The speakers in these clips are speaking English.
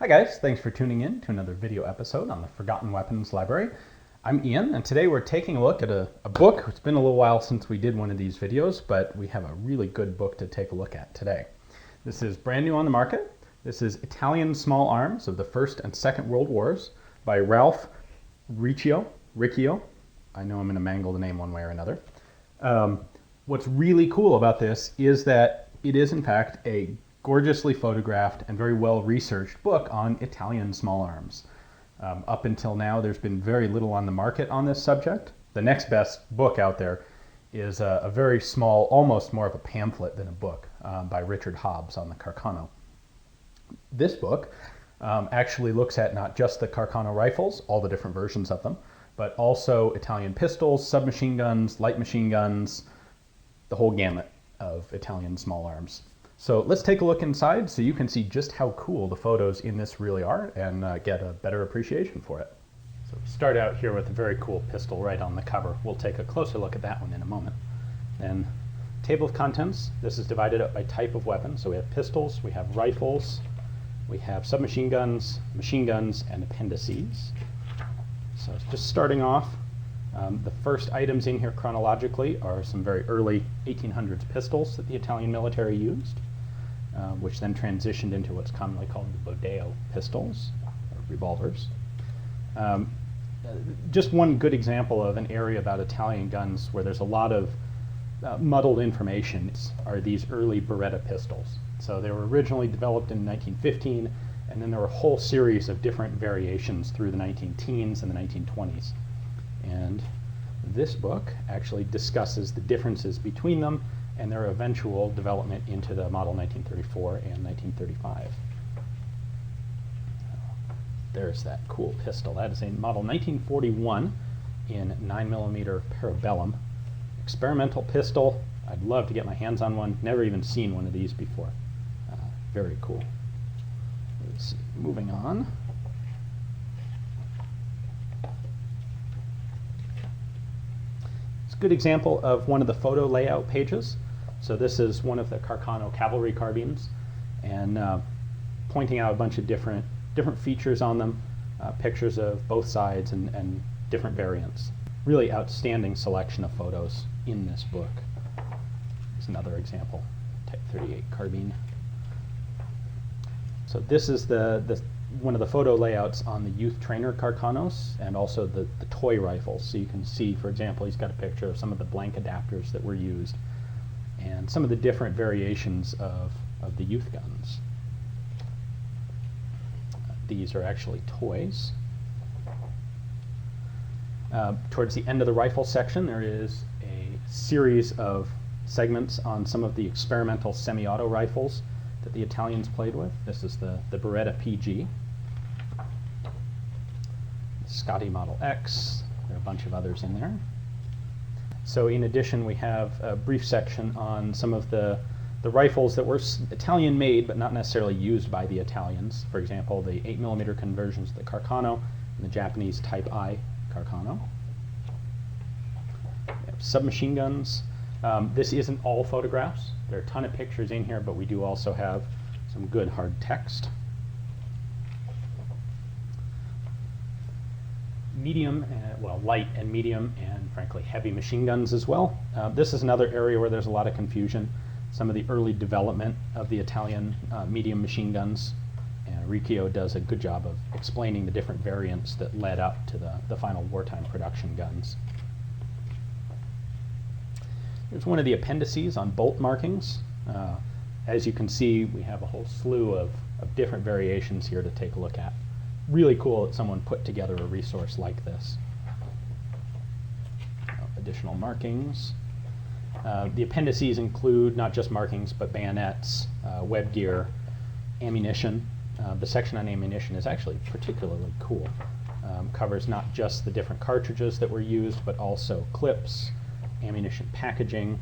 Hi guys, thanks for tuning in to another video episode on the Forgotten Weapons Library. I'm Ian, and today we're taking a look at a book. It's been a little while since we did one of these videos, but we have a really good book to take a look at today. This is brand new on the market. This is Italian Small Arms of the First and Second World Wars by Ralph Riccio. I know I'm going to mangle the name one way or another. What's really cool about this is that it is in fact a gorgeously photographed and very well researched book on Italian small arms. Up until now, there's been very little on the market on this subject. The next best book out there is a very small, almost more of a pamphlet than a book, by Richard Hobbs on the Carcano. This book actually looks at not just the Carcano rifles, all the different versions of them, but also Italian pistols, submachine guns, light machine guns, the whole gamut of Italian small arms. So let's take a look inside so you can see just how cool the photos in this really are and get a better appreciation for it. So start out here with a very cool pistol right on the cover. We'll take a closer look at that one in a moment. Then table of contents. This is divided up by type of weapon. So we have pistols, we have rifles, we have submachine guns, machine guns, and appendices. So just starting off, the first items in here chronologically are some very early 1800s pistols that the Italian military used, which then transitioned into what's commonly called the Bodeo pistols, or revolvers. Just one good example of an area about Italian guns where there's a lot of muddled information are these early Breda pistols. So they were originally developed in 1915, and then there were a whole series of different variations through the 19-teens and the 1920s. And this book actually discusses the differences between them and their eventual development into the model 1934 and 1935. There's that cool pistol. That is a model 1941 in 9mm Parabellum. Experimental pistol. I'd love to get my hands on one. Never even seen one of these before. Very cool. Let's see. Moving on. It's a good example of one of the photo layout pages. So this is one of the Carcano cavalry carbines, and pointing out a bunch of different features on them, pictures of both sides and different variants. Really outstanding selection of photos in this book. Here's another example, Type 38 carbine. So this is one of the photo layouts on the youth trainer Carcanos and also the toy rifles. So you can see, for example, he's got a picture of some of the blank adapters that were used and some of the different variations of the youth guns. These are actually toys. Towards the end of the rifle section, there is a series of segments on some of the experimental semi-auto rifles that the Italians played with. This is the Breda PG, Scotty Model X, there are a bunch of others in there. So in addition, we have a brief section on some of the rifles that were Italian made but not necessarily used by the Italians. For example, the 8mm conversions of the Carcano and the Japanese Type I Carcano. We have submachine guns. This isn't all photographs. There are a ton of pictures in here, but we do also have some good hard text. Medium, light and medium, and frankly heavy machine guns as well. This is another area where there's a lot of confusion. Some of the early development of the Italian medium machine guns, and Riccio does a good job of explaining the different variants that led up to the final wartime production guns. Here's one of the appendices on bolt markings. As you can see, we have a whole slew of different variations here to take a look at. Really cool that someone put together a resource like this. Additional markings. The appendices include not just markings, but bayonets, web gear, ammunition. The section on ammunition is actually particularly cool. Covers not just the different cartridges that were used, but also clips, ammunition packaging,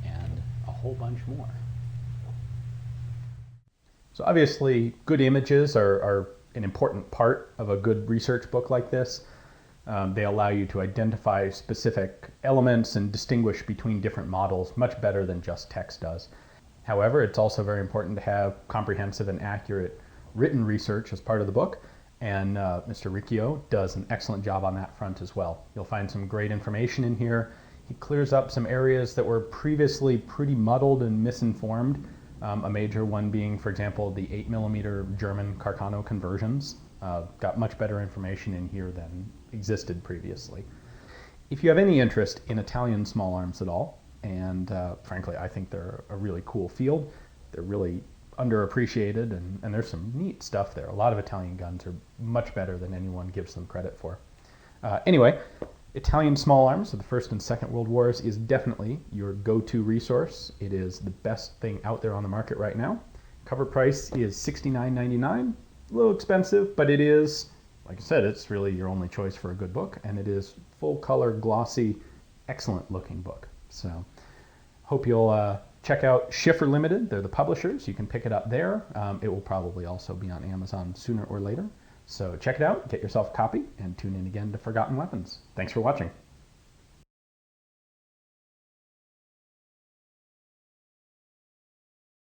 and a whole bunch more. So obviously, good images are an important part of a good research book like this. They allow you to identify specific elements and distinguish between different models much better than just text does. However, it's also very important to have comprehensive and accurate written research as part of the book, and Mr. Riccio does an excellent job on that front as well. You'll find some great information in here. He clears up some areas that were previously pretty muddled and misinformed. A major one being, for example, the 8mm German Carcano conversions. Got much better information in here than existed previously. If you have any interest in Italian small arms at all, and frankly, I think they're a really cool field. They're really underappreciated, and there's some neat stuff there. A lot of Italian guns are much better than anyone gives them credit for. Anyway, Italian small arms of the First and Second World Wars is definitely your go-to resource. It is the best thing out there on the market right now. Cover price is $69.99. A little expensive, but it is, like I said, it's really your only choice for a good book, and it is full color, glossy, excellent looking book. So hope you'll check out Schiffer Limited. They're the publishers. You can pick it up there. It will probably also be on Amazon sooner or later. So check it out, get yourself a copy, and tune in again to Forgotten Weapons. Thanks for watching.